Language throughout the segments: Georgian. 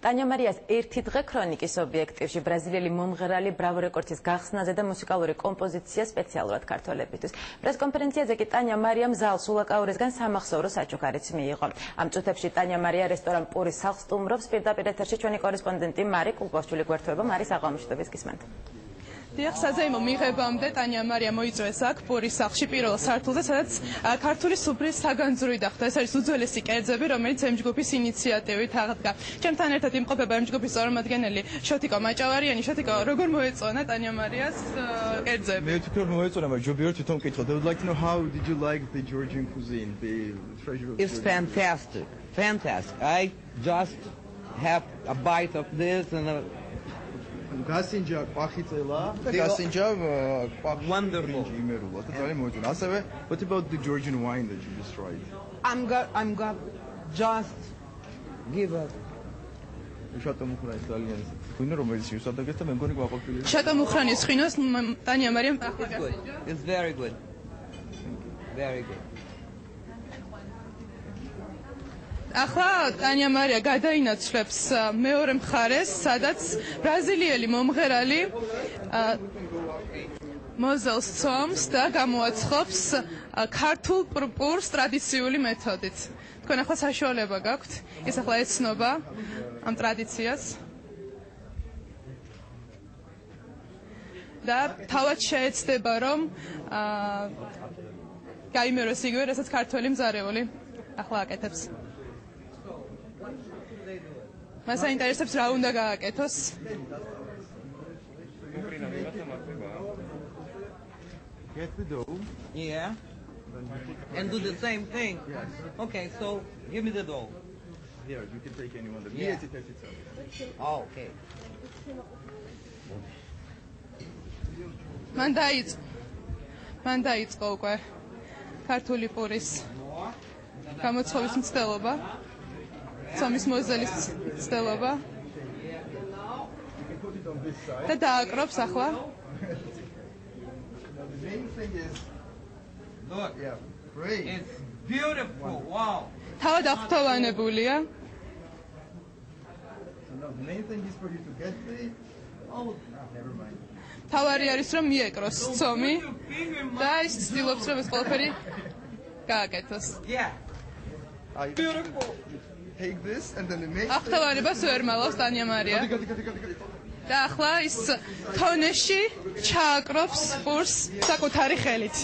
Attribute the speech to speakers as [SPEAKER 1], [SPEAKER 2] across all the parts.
[SPEAKER 1] ტანია მარიას ერთი დღე ქრონიკის ობიექტივში ბრაზილიელი მომღერალი ბრავო რეკორდსის გახსნაზე და მუსიკალური კომპოზიცია სპეციალურად ქართველებისთვის. პრესკონფერენციაზე კი ტანია მარიამ ზალ სულაკაურისგან სამახსოვრო საჩუქარიც მიიღო. ამ წუთებში ტანია მარია რესტორან პურის სახლს სტუმრობს. პირდაპირ ეთერში ჩვენი კორესპონდენტი მარი კულკოშვილი გვერდდება. მარის აღამშვიდობის გისმენთ.
[SPEAKER 2] დიახ, საზეიმო მიღებამდე ტანია მარია მოიწვიეს აქ პურის სახლში პირველ სართულზე, სადაც ქართული სუფრის საგანძური დახტა. ეს არის უძველესი კერძები, რომელიც ამ ჯგუფის ინიციატივით აღდგა. ჩემთან ერთად იმყოფება ამ ჯგუფის წარმომადგენელი შოთიკო მაჭავარიანი. შოთიკო, როგორ მოეწონა ტანია მარიას კერძები?
[SPEAKER 3] მე ვფიქრობ მოეწონა, მაგრამ ჯობია თვითონ მკითხოთ. I would like to know how did you like the Georgian cuisine, the treasure of
[SPEAKER 4] It's fantastic. Fantastic. I just have a bite of this and
[SPEAKER 3] გასინჯა ყვახიწელა და გასინჯა
[SPEAKER 4] wonderful.
[SPEAKER 3] იმერულად და ძალიან მოეწონა. ასევე what about the Georgian wine that you just tried?
[SPEAKER 4] I'm got just give up.
[SPEAKER 3] შატო მუხრანის ძალიან ღვინო რომელიც შევსადაგეთ და მე მგონი გვაყოფილი.
[SPEAKER 2] შატო მუხრანის ღვინოს ტანია მარიამ ახლა გასინჯა.
[SPEAKER 4] It's very good. Very good.
[SPEAKER 2] ახლა ტანია მარია გადაინაცვლებს მეორე მხარეს, სადაც ბრაზილიელი მომღერალი მოზელს ცომს და გამოაცხობს ქართულ პურპურს ტრადიციული მეთოდით. თქვენ ახლა საშუალება გაქვთ ის ახლა ეცნობა ამ ტრადიციას და თავად შეეცდება რომ გაიმეროს იგივე რასაც ქართველი მზარეული ახლა აკეთებს. მას აინტერესებს რა უნდა გააკეთოს.
[SPEAKER 3] Get the dough.
[SPEAKER 4] Yeah. And do the same thing.
[SPEAKER 3] Yes.
[SPEAKER 4] Okay, so give me the dough.
[SPEAKER 3] Here, you can take anyone.
[SPEAKER 4] Yeah. Oh, okay.
[SPEAKER 2] მან დაიწყო უკვე ქართული პურის გამოცხობის მცდელობა. Somos mozelis stelova. და დააკრობს ახლა.
[SPEAKER 3] The main thing is
[SPEAKER 4] Look.
[SPEAKER 3] yeah, great.
[SPEAKER 4] It's beautiful. Wow.
[SPEAKER 2] თავად აღფრთოვანებულია.
[SPEAKER 3] So now the main thing is for you to get the never mind.
[SPEAKER 2] თავარი არის რომ მიეკროს ცომი და ის ცდილობს რომ ეს ყველაფერი გააკეთოს.
[SPEAKER 4] Yeah.
[SPEAKER 3] Beautiful. Take this and then the main
[SPEAKER 2] აღფრთოვანებას ვერ მალავს ტანია მარია. და ახლა ის თონეში ჩააკრობს პურს საკუთარი ხელით.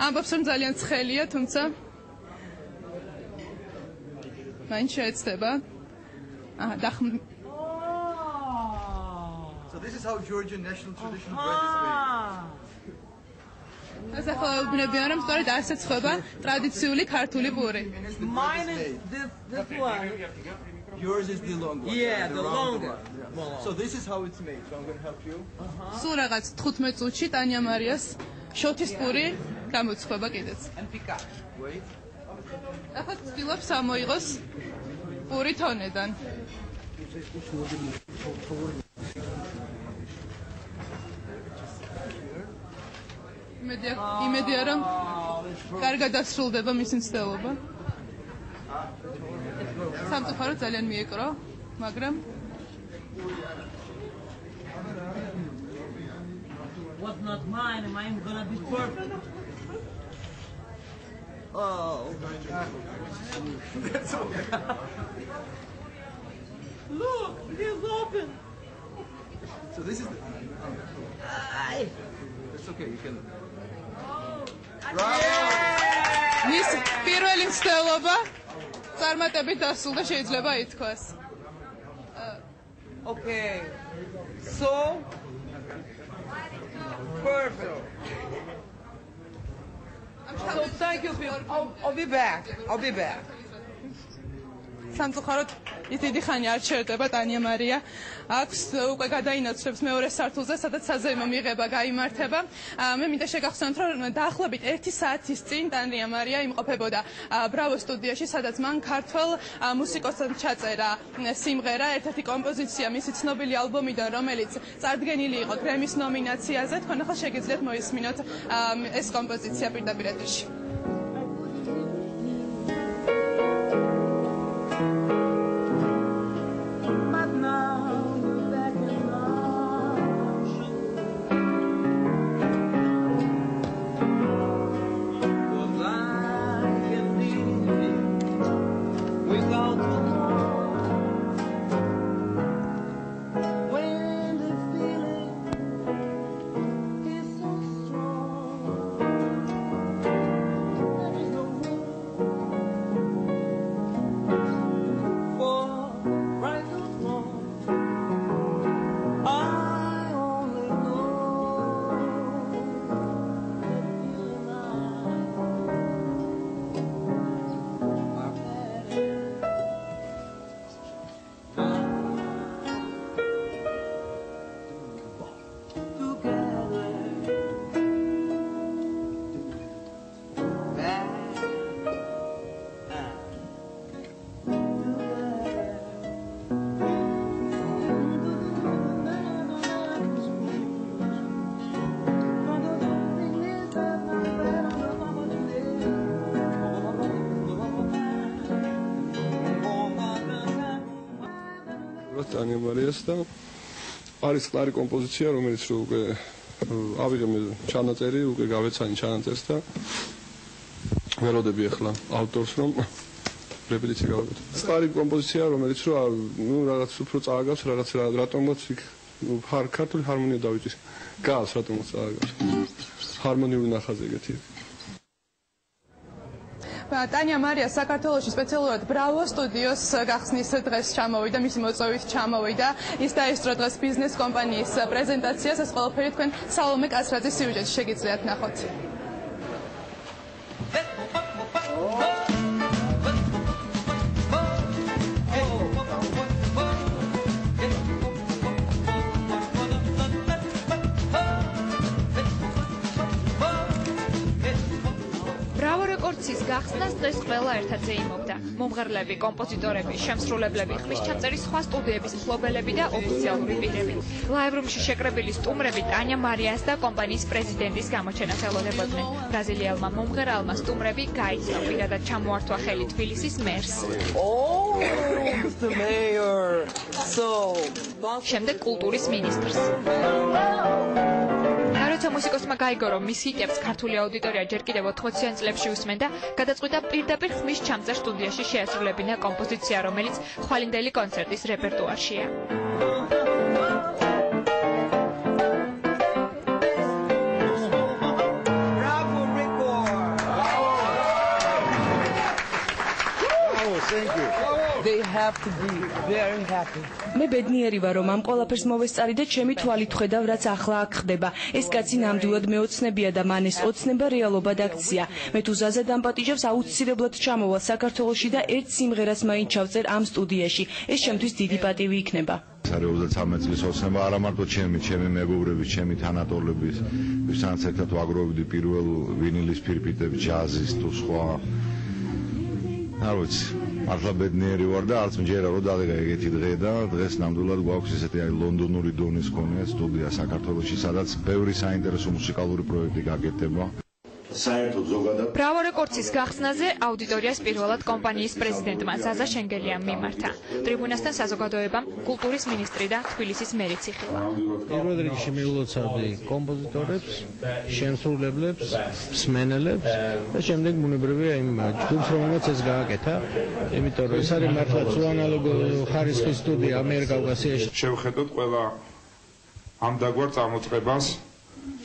[SPEAKER 2] ამბობს რომ ძალიან ცხელია, თუმცა მაინც შეეცდება.
[SPEAKER 3] So this is how Georgian national traditional bread is made.
[SPEAKER 2] ეს ახლა უბნებიან რომ სწორედ ასე ცხება ტრადიციული ქართული პური.
[SPEAKER 4] Mine is this one.
[SPEAKER 3] Yours is the long one.
[SPEAKER 4] Yeah, the longer.
[SPEAKER 3] One. So this is how it's made. So I'm going to help you.
[SPEAKER 2] სულ რაღაც 15 წუთში ტანია მარიას შოთის პური გამოცხება კიდეც.
[SPEAKER 4] And pick up.
[SPEAKER 3] Wait.
[SPEAKER 2] ახლა ცდილობს ამოიღოს პური თონედან. იმედია რომ კარგად დასრულდება მისი მცდელობა. სამწუხაროდ ძალიან მიეკრო, მაგრამ
[SPEAKER 4] What's not mine? Mine gonna be perfect. Oh.
[SPEAKER 3] That's okay.
[SPEAKER 4] Look, it's open.
[SPEAKER 3] So this is the It's okay, you can
[SPEAKER 2] მის პირველი მცდელობა წარმატებით დასრულდა, შეიძლება ითქვას.
[SPEAKER 4] Okay. So perfect. So thank you. I'll be back. I'll be back.
[SPEAKER 2] სამწუხაროდ ის დიდი ხანი არ ჩერდება ტანია მარია. აქვს უკვე გადაინაცვლებს მეორე სართულზე, სადაც საზეიმო მიღება გაიმართება. მე მინდა შეგახსენოთ, რომ დაახლოებით 1 საათის წინ ტანია მარია იმყოფებოდა ბრავო სტუდიაში, სადაც მან ქართველ მუსიკოსთან ჩაწერა სიმღერა, ერთ-ერთი კომპოზიცია მისი ცნობილი ალბომიდან, რომელიც წარდგენილი იყო გრემის ნომინაციაზე. თქვენ ახლა შეგიძლიათ მოისმინოთ ეს კომპოზიცია პირდაპირ ეთერში.
[SPEAKER 5] ტანია მარიას და არის კლარი კომპოზიცია, რომელიც უკვე ავიღე ჩანაწერი, უკვე გავეცანი ჩანაწერს და ველოდები ახლა ავტორს რომ რეპეტიცია გავაკეთო. კლარი კომპოზიცია, რომელიც რაღაც უფრო წააგავს, რაღაც რატომაც იქ ქართული ჰარმონია დავიჭის. გავს რატომაც წააგავს. ჰარმონიული ნახაზი ეგეთი.
[SPEAKER 2] ტანია მარია საქართველოში სპეციალურად ბრავო სტუდიოს გახსნის დღეს ჩამოვიდა, მისი მოწვევით ჩამოვიდა. ის დაესწრო დღეს ბიზნეს კომპანიის პრეზენტაციას. ეს ყველაფერი თქვენ სალომე კაცრაძის სიუჟეტში შეგიძლიათ ნახოთ.
[SPEAKER 6] რეკორდსის გახსნას დღეს ყველა ერთად ზეიმობდა. მომღერლები, კომპოზიტორები, შემსრულებლები, ხმის ჩამწერის სხვა სტუდიების მფლობელები და ოფიციალური პირები. ლაივრუმში შეკრებილი სტუმრები ტანია მარიას და კომპანიის პრეზიდენტის გამოჩენას ელოდებოდნენ. ბრაზილიელმა მომღერალმა სტუმრები გაიცნო, პირადად ჩამოართვა ხელი თბილისის მერს. შემდეგ კულტურის მინისტრს. როცა მუსიკოსმა გაიგო, რომ მის ჰიტებს ქართული აუდიტორია ჯერ კიდევ 80-იან წლებში უსმენდა, გადაწყვიტა პირდაპირ ხმის ჩამწერ სტუდიაში შეასრულებინა კომპოზიცია, რომელიც ხვალინდელი კონცერტის რეპერტუარშია.
[SPEAKER 4] They have to be very happy.
[SPEAKER 7] მე ბედნიერი ვარ, რომ ამ ყველაფერს მოვესწარი და ჩემი თვალით ხედავ, რაც ახლა აქ ხდება. ეს კაცი ნამდვილად მეოცნებია და მან ეს ოცნება რეალობად აქცია. მე თუ ზაზე დამპატიჟებს, აუცილებლად ჩამოვალ საქართველოში და ერთ სიმღერას მაინც ჩავწერ ამ სტუდიაში. ეს ჩემთვის დიდი პატივი იქნება.
[SPEAKER 8] 33 წლის ოცნება არა მარტო ჩემი მეგობრების, ჩემი თანატოლების, ვისაც ერთად ვაგროვებდი პირველ ვინილის ფირფიტებს, ჯაზის თუ სხვა. არ ვიცი. მართლა ბედნიერი ვარ და არც მჯერა რომ დადგა ეგეთი დღე და დღეს ნამდვილად გვაქვს ესეთი ლონდონური დონის მქონე სტუდია საქართველოში, სადაც ბევრი საინტერესო მუსიკალური პროექტი გაკეთდება.
[SPEAKER 9] საერთოდ ზოგადად
[SPEAKER 6] ბრავო რეკორდსის გახსნაზე აუდიტორიას პირველად კომპანიის პრეზიდენტმა ზაზა შენგელიამ მიმართა. ტრიბუნასთან საზოგადოებამ კულტურის მინისტრი და თბილისის მერიც იხილა.
[SPEAKER 10] პირველ რიგში მიულოცავდი კომპოზიტორებს, შემსრულებლებს, მსმენელებს და შემდეგ ბუნებრივია იმ ჯგუფს, რომელსაც ეს გააკეთა, იმიტომ რომ ეს არის მართლაც უანალოგო ხარისხის სტუდია ამიერკავკასიაში.
[SPEAKER 9] შევხედოთ ყველა ამ დაგვარ წამოწყებას.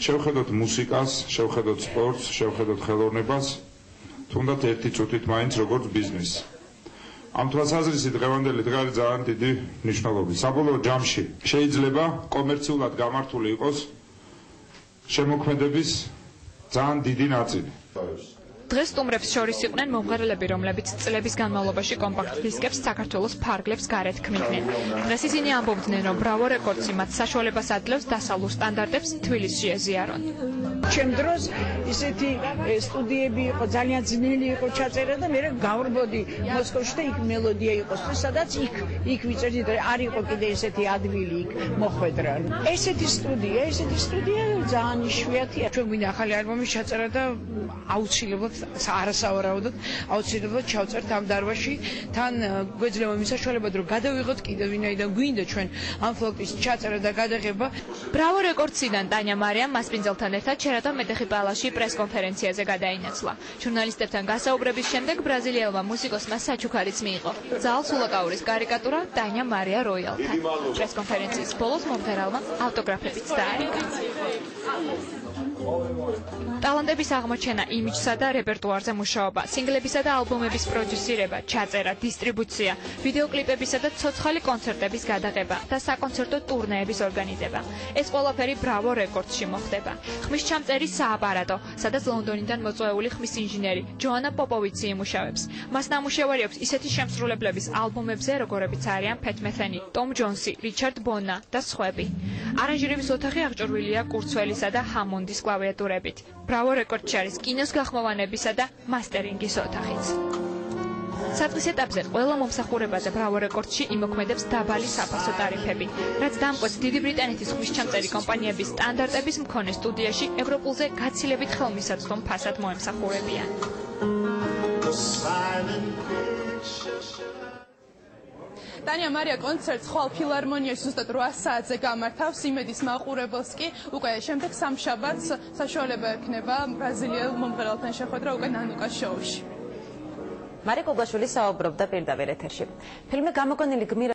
[SPEAKER 9] შევხედოთ მუსიკას, შევხედოთ სპორტს, შევხედოთ ხელოვნებას, თუნდაც ერთი წუთით მაინც როგორც ბიზნესს. ამ თვალსაზრისით დღევანდელი დღე არის ძალიან დიდი მნიშვნელობით. საბოლოო ჯამში შეიძლება კომერციულად გამართული იყოს შემოქმედების ძალიან დიდი ნაწილი.
[SPEAKER 6] დღეს სტუმრებს შორის იყვნენ მომღერლები, რომლებიც წლების განმავლობაში კომპაქტ დისკებს საქართველოს ფარგლებს გარეთ ქმნიდნენ. დღეს ისინი ამბობდნენ, რომ ბრავო რეკორდსი მათ საშუალებას ადლევს დასავლურ სტანდარტებს თბილისში ეზიარონ.
[SPEAKER 11] ჩემ დროს ისეთი სტუდიები იყო, ძალიან ძნელი იყო ჩაწერა და მე გავრბოდი მოსკოვში და იქ მელოდია იყო, სადაც იქ ვიწერდი და არ იყო კიდე ესეთი ადვილი იქ მოხვედრა. ესეთი სტუდია ძალიან იშვიათია. ჩვენ გვინდა ახალი ალბომის ჩაწერა და აუცილებლად არასავარაუდოდ აუცილებლად ჩავწერთ ამ დარბაზში. თან გვეძლევა მისაშუალება, რომ გადავიღოთ კიდევ ვინაიდან გვინდა ჩვენ ამ ფლოტის ჩაწერა და გადაღება.
[SPEAKER 6] ბრავო რეკორდსიდან ტანია მარიამ მასპინძელთან ერთად შერატო მეტეხი პალაში პრესკონფერენციაზე გადაინაცვლა. ჟურნალისტებთან გასაუბრების შემდეგ ბრაზილიელმა მუსიკოსმა საჩუქარიც მიიღო. ძალ სულაკაურის კარიკატურა ტანია მარია როიალთან. პრესკონფერენციის ბოლოს მომღერალმა ავტოგრაფებიც დაარიგა. ტალანტების აღმოჩენა, იმიჯსა და რეპერტუარზე მუშაობა, სინგლებისა და ალბომების პროდიუსირება, ჩაწერა, დისტრიბუცია, ვიდეოკლიპებისა და ცოცხალი კონცერტების გადაღება და საკონცერტო ტურნეების ორგანიზება. ეს ყველაფერი ბრავო რეკორდსში მოხდება. ხმის ჩამწერის სააპარატო, სადაც ლონდონიდან მოწვეული ხმის ინჟინერი ჯოანა პოპოვიცი იმუშავებს. მას ნამუშევარი აქვს ისეთი შემსრულებლების ალბომებზე, როგორებიც არიან Pat Metheny, Tom Jones, Richard Bona და სხვები. არანჟირების ოთახი აღჭურვილია კურცველისა და ჰამონდის კლავიატურებით. ბრავო რეკორდში არის კინოს გახმოვანებისა და მასტერინგის ოთახიც. საწყის ეტაპზე ყველა მომსახურებაზე ბრავო რეკორდში იმოქმედებს დაბალი საფასო ტარიფები, რაც დამკვეთს დიდი ბრიტანეთის ხმისჩამწერი კომპანიების სტანდარტების მქონე სტუდიაში ევროპულზე გაცილებით ხელმისაწვდომ ფასად მოემსახურებიან.
[SPEAKER 2] ტანია მარია კონცერტს ხვალ ფილარმონიაში ზუსტად 8 საათზე გამართავს. იმედის მაყურებელს კი უკვე შემდეგ სამშაბათს საშუალება ექნება ბრაზილიელ მომღერალთან შეხვედრა უკვე ნანუკას შოუში.
[SPEAKER 1] მარია კუგაშვილი საუბრობდა პირდაპირ ეთერში. ფილმი გამოგონილი გმირ